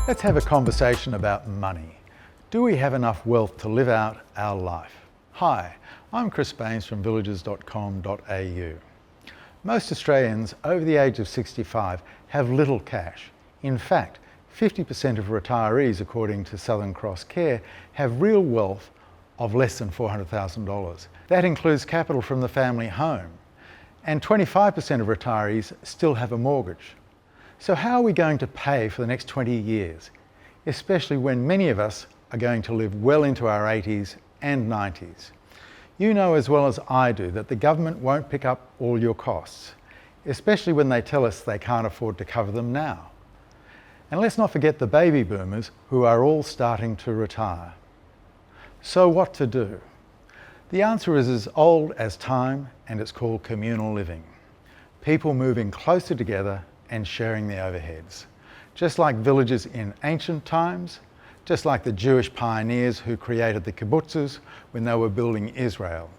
Let's have a conversation about money. Do we have enough wealth to live out our life? Hi, I'm Chris Baynes from villages.com.au. Most Australians over the age of 65 have little cash. In fact, 50% of retirees, according to Southern Cross Care, have real wealth of less than $400,000. That includes capital from the family home. And 25% of retirees still have a mortgage. So how are we going to pay for the next 20 years, especially when many of us are going to live well into our 80s and 90s? You know as well as I do that the government won't pick up all your costs, especially when they tell us they can't afford to cover them now. And let's not forget the baby boomers who are all starting to retire. So what to do? The answer is as old as time, and it's called communal living. People moving closer together and sharing the overheads. Just like villages in ancient times, just like the Jewish pioneers who created the kibitzes when they were building Israel,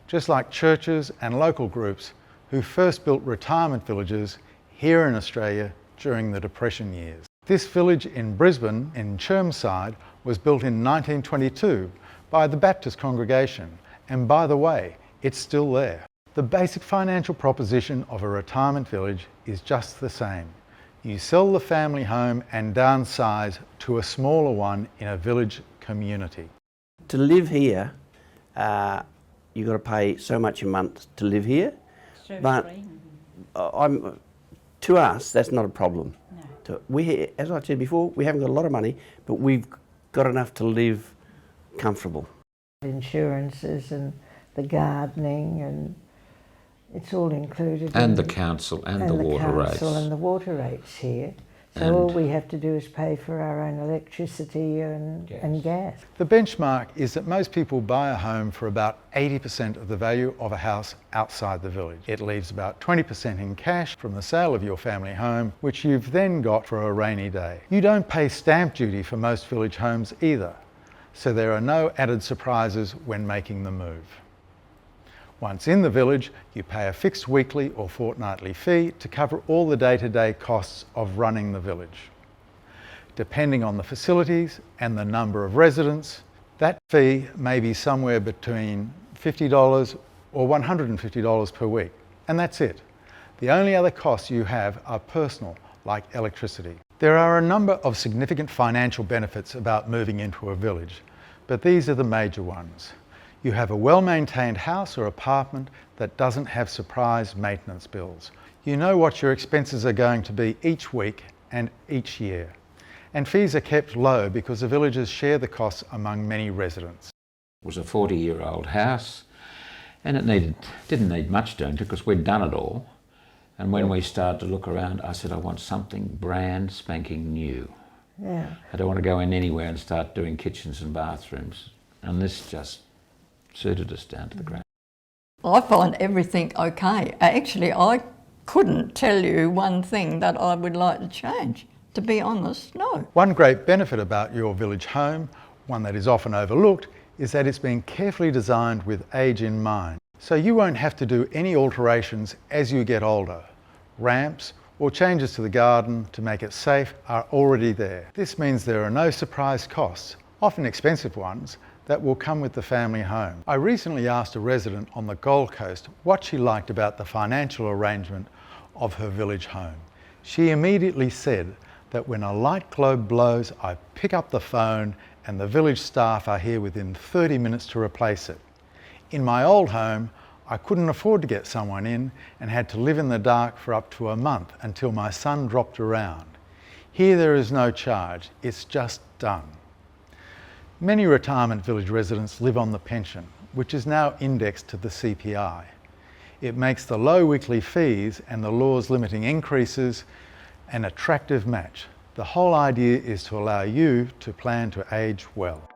just like churches and local groups who first built retirement villages here in Australia during the Depression years. This village in Brisbane, in Chermside, was built in 1922 by the Baptist congregation, and by the way, it's still there. The basic financial proposition of a retirement village is just the same. You sell the family home and downsize to a smaller one in a village community. To live here, you've got to pay so much a month to live here, but to us, that's not a problem. No. As I said before, we haven't got a lot of money, but we've got enough to live comfortable. Insurances and the gardening, and it's all included. And the council and the water rates. And the water rates here. So all we have to do is pay for our own electricity and gas. The benchmark is that most people buy a home for about 80% of the value of a house outside the village. It leaves about 20% in cash from the sale of your family home, which you've then got for a rainy day. You don't pay stamp duty for most village homes either, so there are no added surprises when making the move. Once in the village, you pay a fixed weekly or fortnightly fee to cover all the day-to-day costs of running the village. Depending on the facilities and the number of residents, that fee may be somewhere between $50 or $150 per week, and that's it. The only other costs you have are personal, like electricity. There are a number of significant financial benefits about moving into a village, but these are the major ones. You have a well-maintained house or apartment that doesn't have surprise maintenance bills. You know what your expenses are going to be each week and each year. And fees are kept low because the villagers share the costs among many residents. It was a 40-year-old house, and it didn't need much doing to because we'd done it all. And when we started to look around, I said, I want something brand spanking new. Yeah. I don't want to go in anywhere and start doing kitchens and bathrooms. And this just suited us down to the ground. I find everything okay. Actually, I couldn't tell you one thing that I would like to change. To be honest, no. One great benefit about your village home, one that is often overlooked, is that it's been carefully designed with age in mind. So you won't have to do any alterations as you get older. Ramps or changes to the garden to make it safe are already there. This means there are no surprise costs, often expensive ones, that will come with the family home. I recently asked a resident on the Gold Coast what she liked about the financial arrangement of her village home. She immediately said that when a light globe blows, I pick up the phone and the village staff are here within 30 minutes to replace it. In my old home, I couldn't afford to get someone in and had to live in the dark for up to a month until my son dropped around. Here there is no charge, it's just done. Many retirement village residents live on the pension, which is now indexed to the CPI. It makes the low weekly fees and the laws limiting increases an attractive match. The whole idea is to allow you to plan to age well.